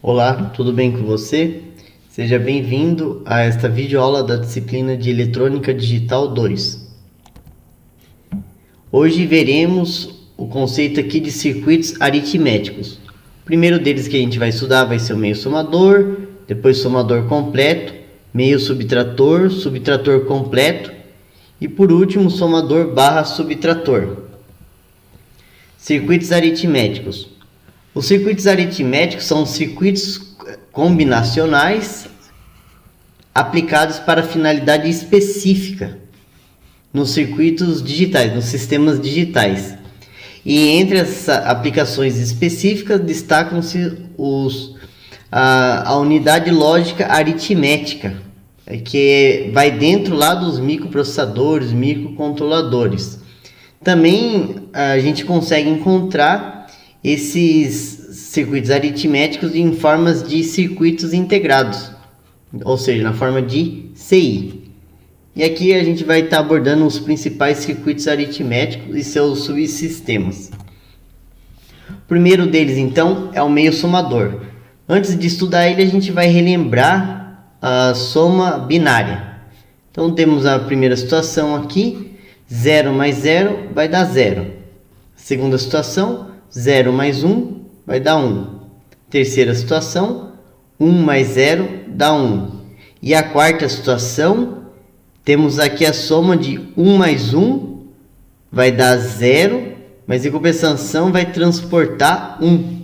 Olá, tudo bem com você? Seja bem-vindo a esta videoaula da disciplina de Eletrônica Digital 2. Hoje veremos o conceito aqui de circuitos aritméticos. O primeiro deles que a gente vai estudar vai ser o meio somador, depois somador completo, meio subtrator, subtrator completo e por último somador barra subtrator. Circuitos aritméticos. Os circuitos aritméticos são circuitos combinacionais aplicados para finalidade específica nos circuitos digitais, nos sistemas digitais. E entre essas aplicações específicas destacam-se a unidade lógica aritmética, que vai dentro lá dos microprocessadores, microcontroladores. Também a gente consegue encontrar esses circuitos aritméticos em formas de circuitos integrados, ou seja, na forma de CI. E aqui a gente vai estar abordando os principais circuitos aritméticos e seus subsistemas. O primeiro deles, então, é o meio somador. Antes de estudar ele, a gente vai relembrar a soma binária. Então, temos a primeira situação aqui, 0 mais 0 vai dar 0. Segunda situação, 0 mais 1 vai dar 1. Terceira situação, 1 mais 0 dá 1. E a quarta situação, temos aqui a soma de 1 mais 1 vai dar 0, mas em compensação vai transportar 1.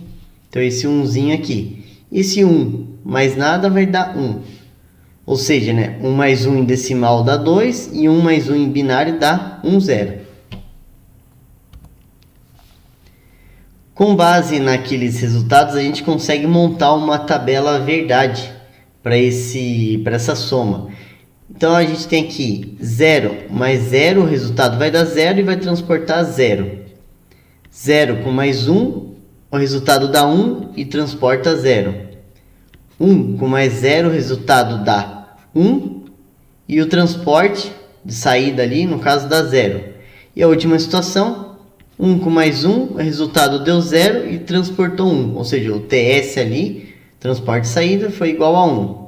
Então esse 1zinho aqui. Esse 1 mais nada vai dar 1. Ou seja, 1 mais 1 em decimal dá 2 e 1 mais 1 em binário dá 1, 0. Com base naqueles resultados, a gente consegue montar uma tabela verdade para essa soma. Então, a gente tem aqui 0 mais 0, o resultado vai dar 0 e vai transportar 0. 0 com mais 1, o resultado dá 1 e transporta 0. 1 com mais 0, o resultado dá 1 e o transporte de saída ali, no caso, dá 0. E a última situação, 1 com mais 1, o resultado deu 0 e transportou 1. Ou seja, o TS ali, transporte de saída, foi igual a 1.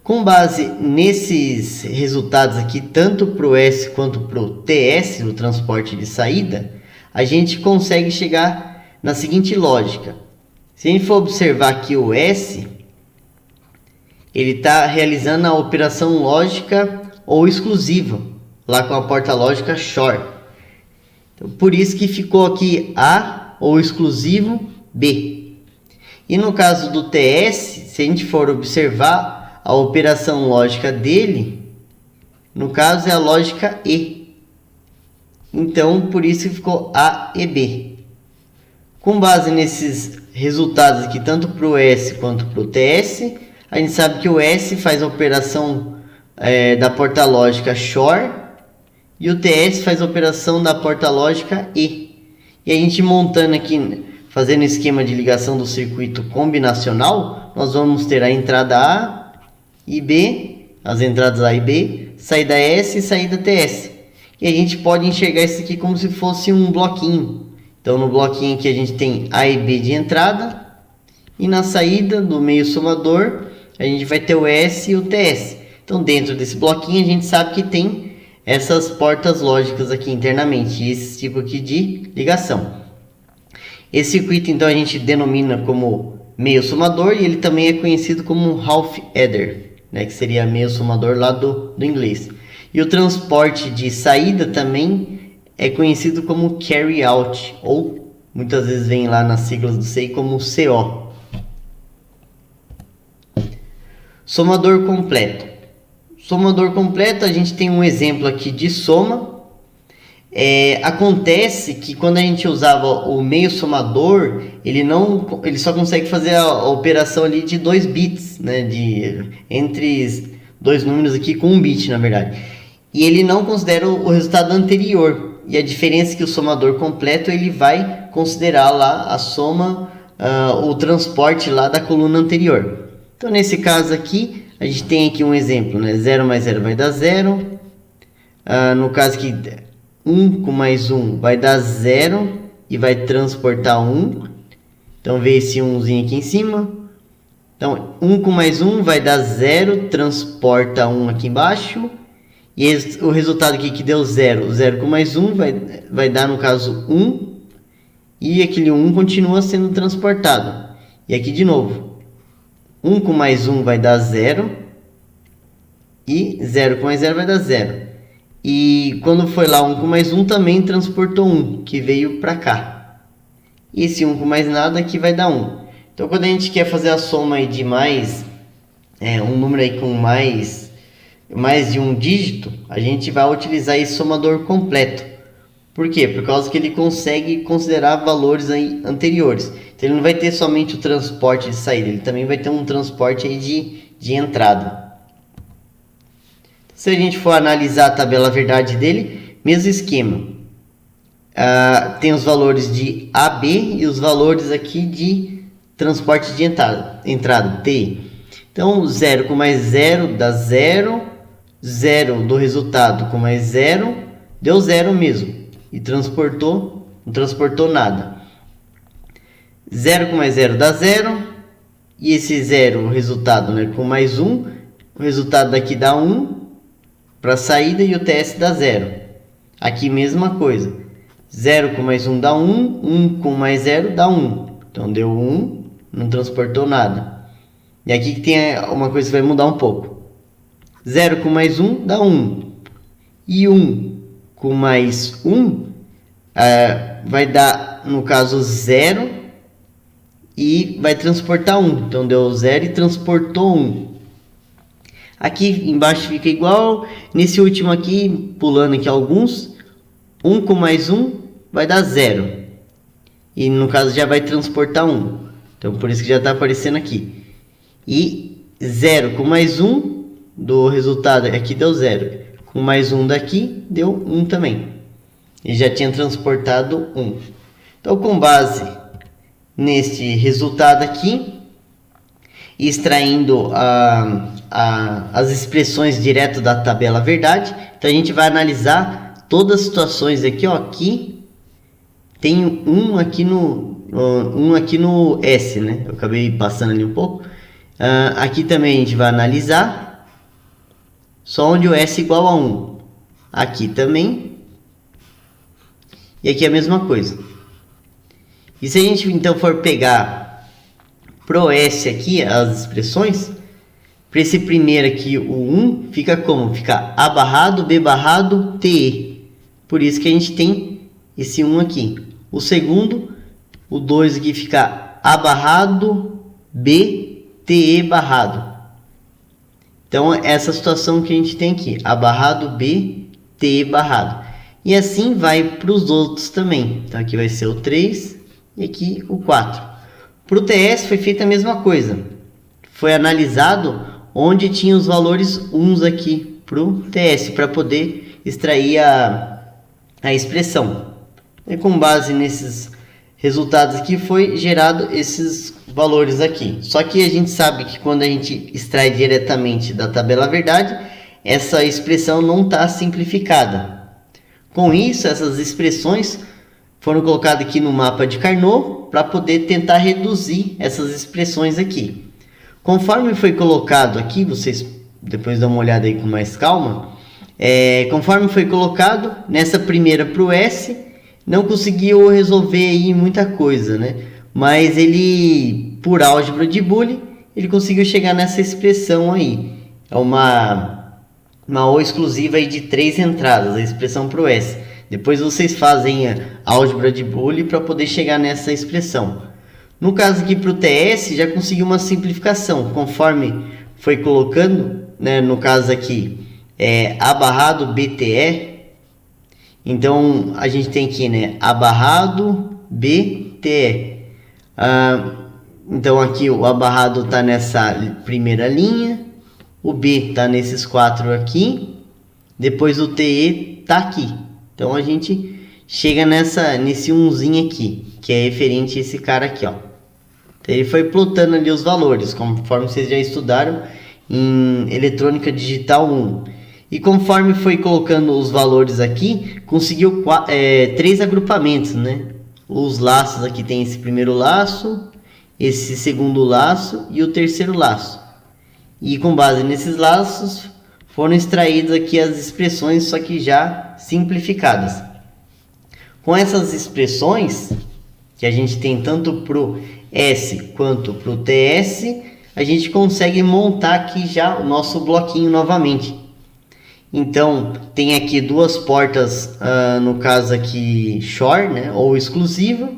Com base nesses resultados aqui, tanto para o S quanto para o TS, o transporte de saída, a gente consegue chegar na seguinte lógica. Se a gente for observar aqui o S, ele está realizando a operação lógica ou exclusiva, lá com a porta lógica XOR. Então, por isso que ficou aqui A ou exclusivo B. E no caso do TS, se a gente for observar a operação lógica dele, no caso é a lógica E. Então, por isso que ficou A e B. Com base nesses resultados aqui, tanto para o S quanto para o TS, a gente sabe que o S faz a operação da porta lógica XOR e o TS faz a operação da porta lógica E. E a gente montando aqui, fazendo o esquema de ligação do circuito combinacional, nós vamos ter a entrada A e B, as entradas A e B, saída S e saída TS. E a gente pode enxergar isso aqui como se fosse um bloquinho. Então no bloquinho aqui a gente tem A e B de entrada, e na saída do meio somador a gente vai ter o S e o TS. Então dentro desse bloquinho a gente sabe que tem essas portas lógicas aqui internamente, esse tipo aqui de ligação. Esse circuito então a gente denomina como meio somador e ele também é conhecido como half adder, que seria meio somador lá do inglês. E o transporte de saída também é conhecido como carry out, ou muitas vezes vem lá nas siglas do CI como CO. Somador completo. Somador completo, a gente tem um exemplo aqui de soma. Acontece que quando a gente usava o meio somador, ele só consegue fazer a operação ali de 2 bits, entre dois números aqui com 1 bit, na verdade. E ele não considera o resultado anterior. E a diferença é que o somador completo ele vai considerar lá a soma, o transporte lá da coluna anterior. Então, nesse caso aqui, a gente tem aqui um exemplo, 0 mais 0 vai dar 0. No caso aqui, 1 com mais 1 vai dar 0 e vai transportar 1. Então, vê esse 1zinho aqui em cima. Então, 1 com mais 1 vai dar 0, transporta 1 aqui embaixo. E o resultado aqui que deu 0, 0 com mais 1 vai dar, no caso, 1. E aquele 1 continua sendo transportado. E aqui de novo, 1 com mais 1 vai dar 0. E 0 com mais 0 vai dar 0. E quando foi lá 1 com mais 1 também transportou 1, que veio para cá. E esse 1 com mais nada aqui vai dar 1. Então quando a gente quer fazer a soma aí de mais, um número aí com mais de um dígito, a gente vai utilizar esse somador completo. Por quê? Por causa que ele consegue considerar valores aí anteriores. Então ele não vai ter somente o transporte de saída, ele também vai ter um transporte aí de entrada. Se a gente for analisar a tabela verdade dele, mesmo esquema. Tem os valores de AB e os valores aqui de transporte de entrada, T. Então 0 com mais 0 dá 0. 0 do resultado com mais 0 deu 0 mesmo. E não transportou nada. 0 com mais 0 dá 0. E esse 0, o resultado, né, com mais 1. O resultado daqui dá 1 para a saída e o TS dá 0. Aqui mesma coisa. 0 com mais 1 dá 1. 1 com mais 0 dá 1. Então deu 1, não transportou nada. E aqui que tem uma coisa que vai mudar um pouco. 0 com mais 1 dá 1. E 1 com mais 1 vai dar, no caso, 0. E vai transportar 1. Então deu 0 e transportou 1. Aqui embaixo fica igual. Nesse último aqui, pulando aqui alguns, 1 com mais 1 vai dar 0. E no caso já vai transportar 1. Então por isso que já está aparecendo aqui. E 0 com mais 1 do resultado aqui deu 0. Com mais 1 daqui deu 1 também. E já tinha transportado 1. Então com base neste resultado aqui, extraindo as expressões direto da tabela verdade, então a gente vai analisar todas as situações aqui, ó. Aqui tem um aqui no S, né? Eu acabei passando ali um pouco. Aqui também a gente vai analisar só onde o S é igual a 1. Aqui também. E aqui é a mesma coisa. E se a gente então for pegar pro S aqui as expressões, para esse primeiro aqui, o 1, fica como? Fica A barrado, B barrado, TE. Por isso que a gente tem esse 1 aqui. O segundo, o 2 aqui fica A barrado, B, TE barrado. Então, essa situação que a gente tem aqui. A barrado, B, TE barrado. E assim vai para os outros também. Então, aqui vai ser o 3 e aqui o 4. Para o TS foi feita a mesma coisa. Foi analisado onde tinha os valores 1 aqui para o TS, para poder extrair a expressão. E com base nesses resultados aqui foi gerado esses valores aqui. Só que a gente sabe que quando a gente extrai diretamente da tabela verdade, essa expressão não está simplificada. Com isso, essas expressões foram colocadas aqui no mapa de Carnot para poder tentar reduzir essas expressões aqui. Conforme foi colocado aqui, vocês depois dão uma olhada aí com mais calma. Conforme foi colocado, nessa primeira para o S, não conseguiu resolver aí muita coisa, né? Mas ele, por álgebra de Boole, ele conseguiu chegar nessa expressão aí. É uma O exclusiva aí de 3 entradas, a expressão para o S. Depois vocês fazem a álgebra de Boole para poder chegar nessa expressão. No caso aqui para o TS, já conseguiu uma simplificação. Conforme foi colocando, né, no caso aqui, A barrado BTE. Então, a gente tem aqui, né, A barrado BTE. Então, aqui o A barrado está nessa primeira linha. O B está nesses 4 aqui. Depois o TE está aqui. Então, a gente chega nesse 1zinho aqui, que é referente a esse cara aqui, ó. Então, ele foi plotando ali os valores, conforme vocês já estudaram em eletrônica digital 1. E conforme foi colocando os valores aqui, conseguiu 3 agrupamentos, né? Os laços aqui tem esse primeiro laço, esse segundo laço e o terceiro laço. E com base nesses laços foram extraídas aqui as expressões, só que já simplificadas. Com essas expressões, que a gente tem tanto para o S quanto para o TS, a gente consegue montar aqui já o nosso bloquinho novamente. Então, tem aqui duas portas, no caso aqui, short, né, ou exclusiva.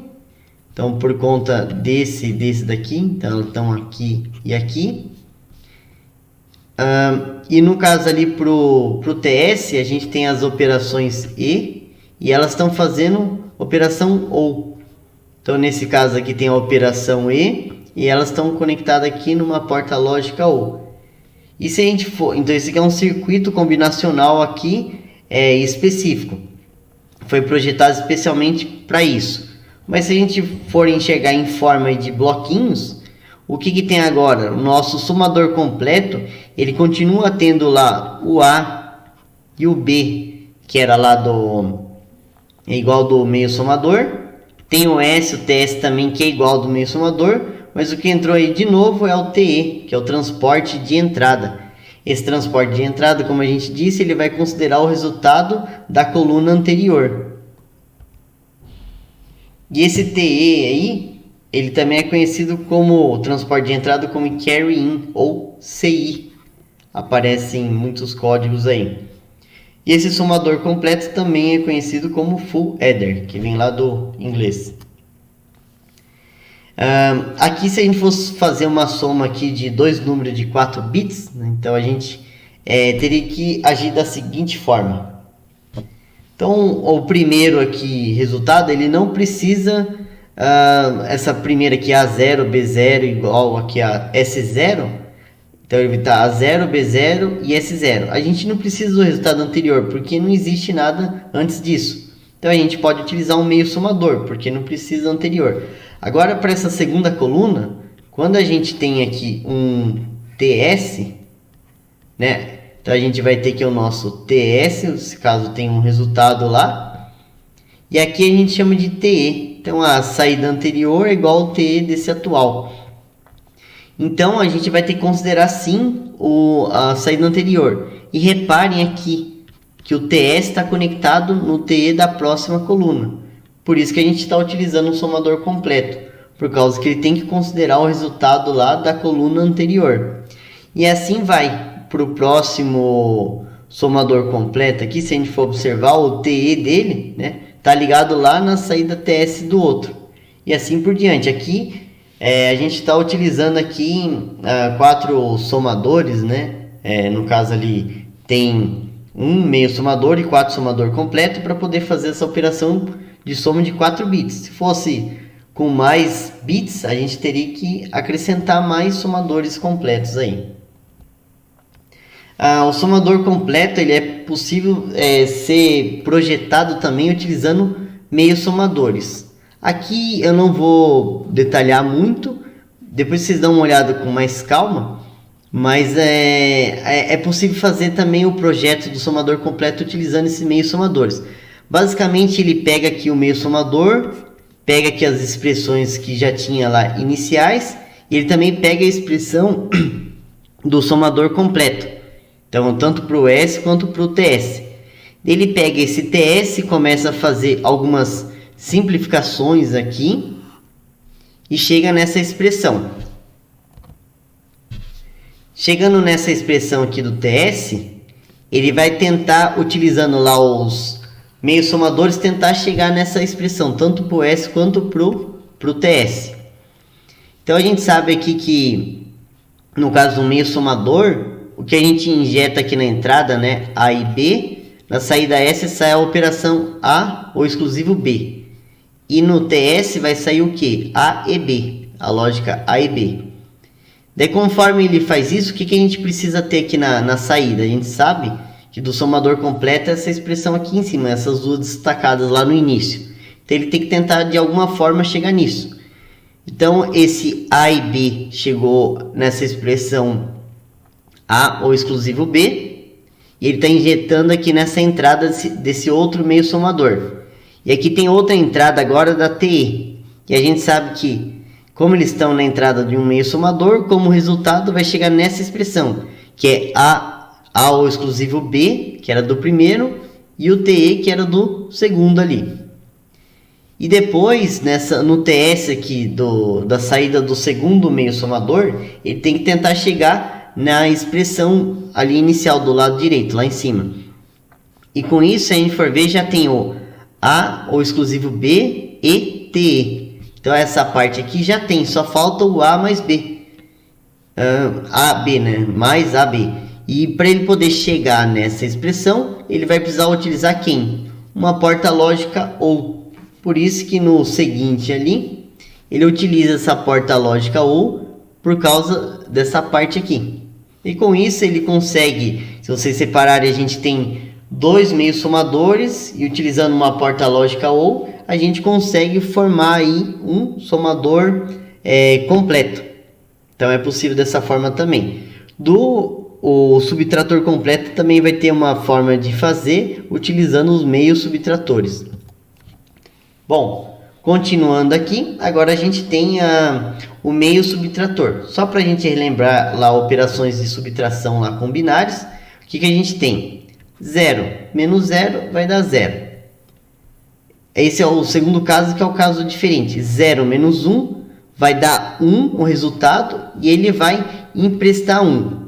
Então, por conta desse daqui, então estão aqui e aqui. E no caso ali pro TS, a gente tem as operações e elas estão fazendo operação OU. Então, nesse caso aqui tem a operação e elas estão conectadas aqui numa porta lógica OU. E se a gente for, então esse aqui é um circuito combinacional aqui específico. Foi projetado especialmente para isso. Mas se a gente for enxergar em forma de bloquinhos, o que tem agora? O nosso somador completo, ele continua tendo lá o A e o B, que era lá é igual do meio somador. Tem o S, o TS também, que é igual do meio somador. Mas o que entrou aí de novo é o TE, que é o transporte de entrada. Esse transporte de entrada, como a gente disse, ele vai considerar o resultado da coluna anterior. E esse TE aí, ele também é conhecido como transporte de entrada como carry in ou CI. Aparece em muitos códigos aí. E esse somador completo também é conhecido como full adder, que vem lá do inglês. Aqui, se a gente fosse fazer uma soma aqui de dois números de 4 bits, né, então a gente teria que agir da seguinte forma. Então, o primeiro aqui resultado, ele não precisa, essa primeira aqui, A0, B0 igual aqui a S0. Então, ele está A0, B0 e S0. A gente não precisa do resultado anterior, porque não existe nada antes disso. Então, a gente pode utilizar um meio somador, porque não precisa do anterior. Agora, para essa segunda coluna, quando a gente tem aqui um TS, né? Então, a gente vai ter aqui o nosso TS, nesse caso tem um resultado lá. E aqui a gente chama de TE. Então, a saída anterior é igual ao TE desse atual. Então, a gente vai ter que considerar sim a saída anterior. E reparem aqui que o TS está conectado no TE da próxima coluna. Por isso que a gente está utilizando um somador completo, por causa que ele tem que considerar o resultado lá da coluna anterior. E assim vai para o próximo somador completo aqui. Se a gente for observar, o TE dele, né, tá ligado lá na saída TS do outro. E assim por diante. Aqui a gente está utilizando aqui 4 somadores, né? No caso ali tem um meio somador e 4 somador completo para poder fazer essa operação de soma de 4 bits. Se fosse com mais bits, a gente teria que acrescentar mais somadores completos aí. O somador completo, ele é possível ser projetado também utilizando meios somadores. Aqui eu não vou detalhar muito, depois vocês dão uma olhada com mais calma, mas é possível fazer também o projeto do somador completo utilizando esses meios somadores. Basicamente, ele pega aqui o meio somador, pega aqui as expressões que já tinha lá iniciais, e ele também pega a expressão do somador completo. Então, tanto para o S quanto para o TS. Ele pega esse TS e começa a fazer algumas simplificações aqui e chega nessa expressão. Chegando nessa expressão aqui do TS, ele vai tentar, utilizando lá os meios somadores, tentar chegar nessa expressão, tanto para o S quanto para o TS. Então a gente sabe aqui que, no caso do meio somador, o que a gente injeta aqui na entrada, né, A e B, na saída S sai a operação A ou exclusivo B. E no TS vai sair o que? A e B, a lógica A e B. Daí, conforme ele faz isso, o que a gente precisa ter aqui na saída? A gente sabe que do somador completo é essa expressão aqui em cima, essas duas destacadas lá no início. Então ele tem que tentar de alguma forma chegar nisso. Então esse A e B chegou nessa expressão A ou exclusivo B, e ele está injetando aqui nessa entrada desse outro meio somador. E aqui tem outra entrada agora da TE, e a gente sabe que como eles estão na entrada de um meio somador, como resultado vai chegar nessa expressão, que é A ou exclusivo B, que era do primeiro, e o TE, que era do segundo ali. E depois, no TS aqui da saída do segundo meio somador, ele tem que tentar chegar na expressão ali inicial do lado direito, lá em cima. E com isso, se a gente for ver, já tem o A ou exclusivo B e TE. Então essa parte aqui já tem, só falta o A mais B. AB, né? Mais AB. E para ele poder chegar nessa expressão, ele vai precisar utilizar quem? Uma porta lógica OU. Por isso que no seguinte ali, ele utiliza essa porta lógica OU por causa dessa parte aqui. E com isso ele consegue, se vocês separarem, a gente tem dois meios somadores e utilizando uma porta lógica OU, a gente consegue formar aí um somador completo. Então é possível dessa forma também. O subtrator completo também vai ter uma forma de fazer utilizando os meios subtratores. Bom, continuando aqui, agora a gente tem o meio subtrator. Só para a gente relembrar lá operações de subtração lá com binários, o que a gente tem? 0 menos 0 vai dar 0. Esse é o segundo caso, que é o caso diferente. 0 menos 1 vai dar 1 o resultado e ele vai emprestar 1.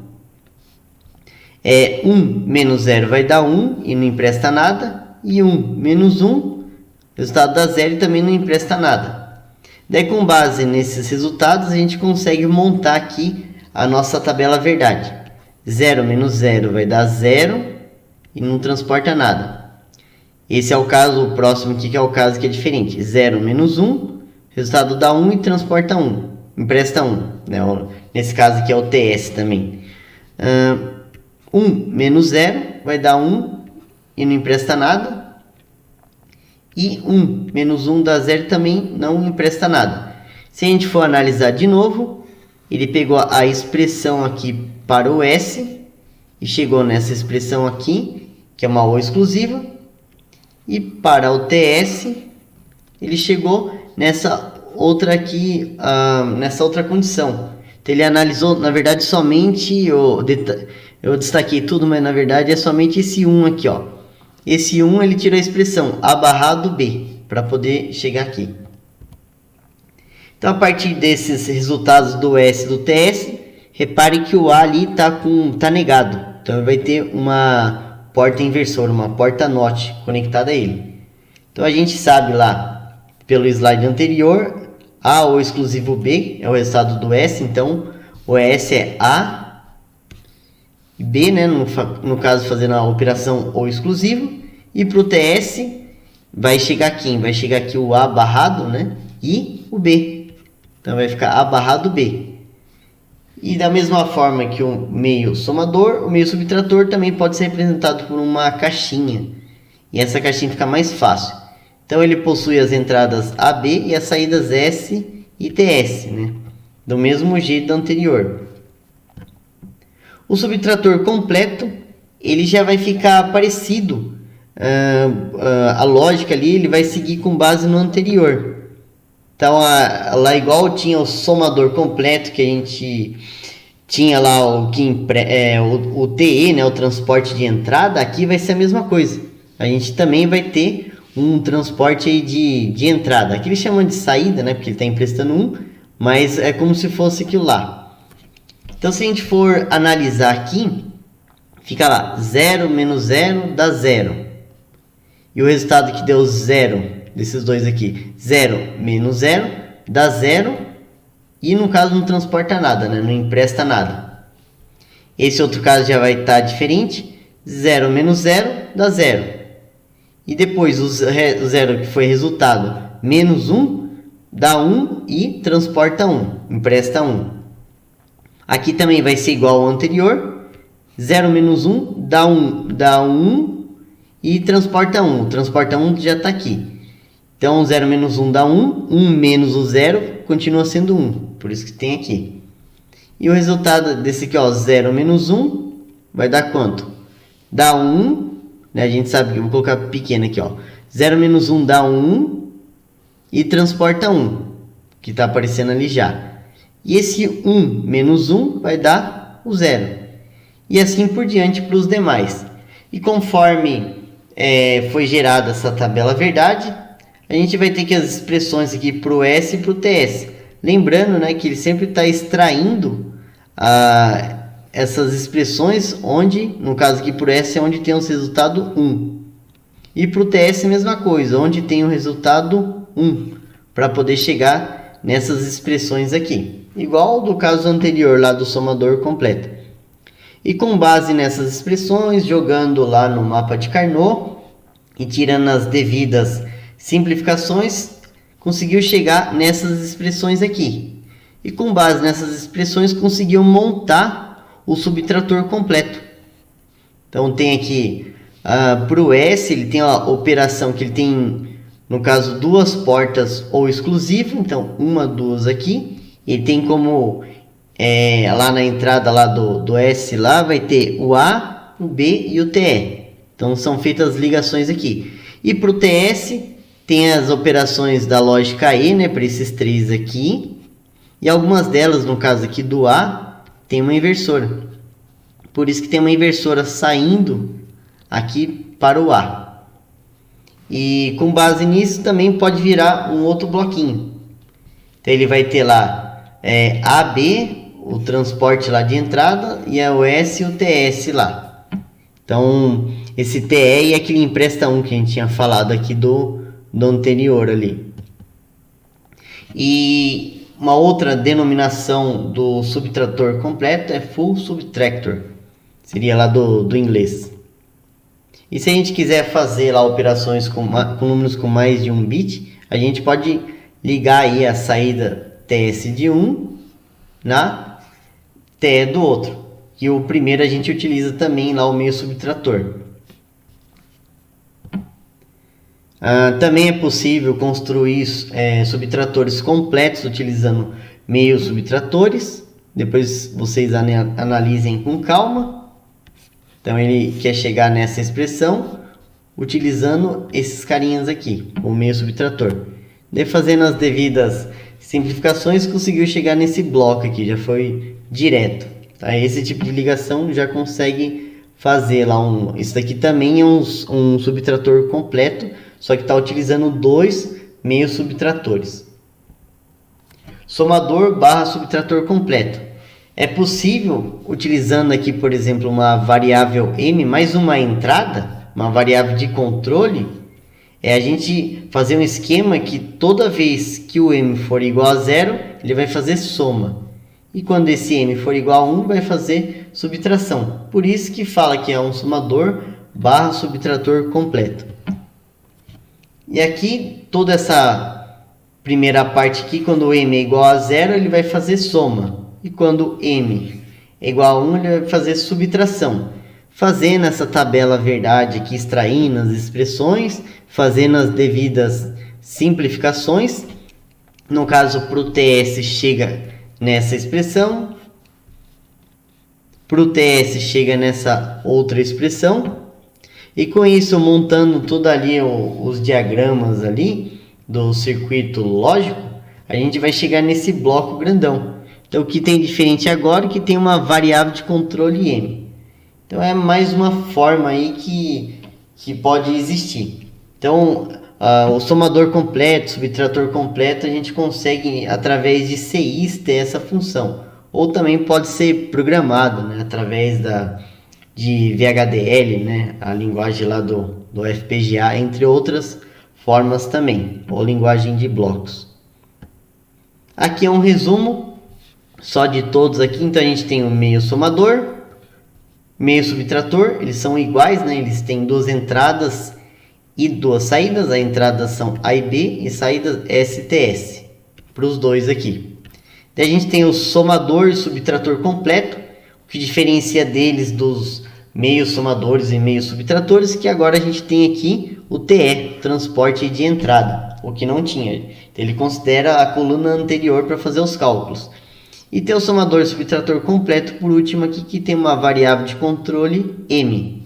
1 menos 0 vai dar 1 e não empresta nada. E 1 menos 1, o resultado dá 0 e também não empresta nada. Daí, com base nesses resultados, a gente consegue montar aqui a nossa tabela verdade. 0 menos 0 vai dar 0 e não transporta nada. Esse é o caso, o próximo aqui que é o caso que é diferente. 0 menos 1, resultado dá 1 e transporta 1. Empresta 1. Né? Nesse caso aqui é o TS também. 1 menos 0 vai dar 1 e não empresta nada. E 1 menos 1 dá 0 também não empresta nada. Se a gente for analisar de novo, ele pegou a expressão aqui para o S e chegou nessa expressão aqui, que é uma O exclusiva. E para o TS, ele chegou nessa outra aqui, nessa outra condição. Então ele analisou, na verdade, somente, eu destaquei tudo, mas na verdade é somente esse 1 aqui, ó. Esse 1 ele tirou a expressão A barrado B, para poder chegar aqui. Então a partir desses resultados do S e do TS, repare que o A ali tá negado. Então vai ter uma porta inversora, uma porta NOT conectada a ele. Então a gente sabe lá, pelo slide anterior, A ou exclusivo B é o resultado do S, então o S é A e B, né, no caso fazendo a operação ou exclusivo, e para o TS vai chegar aqui o A barrado, né, e o B. Então vai ficar A barrado B. E da mesma forma que o meio somador, o meio subtrator também pode ser representado por uma caixinha. E essa caixinha fica mais fácil. Então ele possui as entradas AB e as saídas S e TS, né? Do mesmo jeito do anterior. O subtrator completo, ele já vai ficar parecido. A lógica ali, ele vai seguir com base no anterior. Então, lá igual tinha o somador completo, que a gente tinha lá o TE, né, o transporte de entrada, aqui vai ser a mesma coisa. A gente também vai ter um transporte aí de entrada. Aqui eles chamam de saída, né, porque ele está emprestando 1, mas é como se fosse aquilo lá. Então, se a gente for analisar aqui, fica lá, 0 menos 0 dá 0. E o resultado que deu 0... desses dois aqui, 0 menos 0 dá 0 e no caso não transporta nada, né? Não empresta nada. Esse outro caso já vai estar diferente, 0 menos 0 dá 0 e depois o 0 que foi resultado menos 1 dá 1 e transporta 1, empresta 1. Aqui também vai ser igual ao anterior, 0 menos 1 dá 1 e transporta 1, transporta 1 já está aqui. Então, 0 menos 1 dá 1, 1 menos o 0 continua sendo 1, por isso que tem aqui. E o resultado desse aqui, ó, 0 menos 1, vai dar quanto? Dá 1, né? A gente sabe que eu vou colocar pequeno aqui, ó. 0 menos 1 dá 1 e transporta 1. que está aparecendo ali já. E esse 1 menos 1 vai dar o 0. E assim por diante para os demais. E conforme foi gerada essa tabela verdade, a gente vai ter que as expressões aqui para o S e para o TS. Lembrando, né, que ele sempre está extraindo essas expressões onde, no caso aqui para o S, é onde tem o resultado 1. E para o TS, mesma coisa, onde tem o resultado 1, para poder chegar nessas expressões aqui. Igual do caso anterior, lá do somador completo. E com base nessas expressões, jogando lá no mapa de Carnot e tirando as devidas simplificações, conseguiu chegar nessas expressões aqui. E com base nessas expressões, conseguiu montar o subtrator completo. Então tem aqui, para o S, ele tem a operação que ele tem, no caso, duas portas ou exclusivo. Então, uma, duas aqui. Ele tem como, lá na entrada lá do S, lá vai ter o A, o B e o TE. Então, são feitas as ligações aqui. E para o TS, tem as operações da lógica E, né, para esses três aqui. E algumas delas, no caso aqui do A, tem uma inversora. Por isso que tem uma inversora saindo aqui para o A. E com base nisso também pode virar um outro bloquinho. Então ele vai ter lá AB, o transporte lá de entrada, e o S e o TS lá. Então esse TE é aquele empresta 1 que a gente tinha falado aqui do anterior ali. E uma outra denominação do subtrator completo é full subtractor. Seria lá do inglês. E se a gente quiser fazer lá operações com números com mais de um bit, a gente pode ligar aí a saída TS de um na TE do outro. E o primeiro a gente utiliza também lá o meio subtrator. Também é possível construir subtratores completos utilizando meios subtratores. Depois vocês analisem com calma. Então ele quer chegar nessa expressão utilizando esses carinhas aqui, o meio subtrator. Daí fazendo as devidas simplificações, conseguiu chegar nesse bloco aqui, já foi direto. Tá? Esse tipo de ligação já consegue fazer lá isso daqui também é um subtrator completo, só que está utilizando dois meios subtratores. Somador barra subtrator completo. É possível, utilizando aqui, por exemplo, uma variável m mais uma entrada, uma variável de controle, a gente fazer um esquema que toda vez que o m for igual a 0, ele vai fazer soma. E quando esse m for igual a 1, vai fazer subtração. Por isso que fala que é um somador barra subtrator completo. E aqui, toda essa primeira parte aqui, quando o m é igual a 0, ele vai fazer soma. E quando m é igual a 1, ele vai fazer subtração. Fazendo essa tabela verdade aqui, extraindo as expressões, fazendo as devidas simplificações. No caso, para o TS chega nessa expressão. Para o TS chega nessa outra expressão. E com isso, montando tudo ali, os diagramas ali do circuito lógico, a gente vai chegar nesse bloco grandão. Então, o que tem diferente agora é que tem uma variável de controle m. Então, é mais uma forma aí que pode existir. Então, o somador completo, subtrator completo, a gente consegue, através de CIs, ter essa função. Ou também pode ser programado, né, através de VHDL, né, a linguagem lá do FPGA, entre outras formas também, ou linguagem de blocos. Aqui é um resumo só de todos aqui. Então a gente tem o meio somador, meio subtrator, eles são iguais, né? Eles têm duas entradas e duas saídas. As entradas são A e B e saídas STS para os dois aqui. Daí a gente tem o somador e subtrator completo. O que diferencia deles dos meios somadores e meios subtratores, que agora a gente tem aqui o TE, transporte de entrada, o que não tinha. Então, ele considera a coluna anterior para fazer os cálculos. E tem o somador e subtrator completo, por último aqui, que tem uma variável de controle m.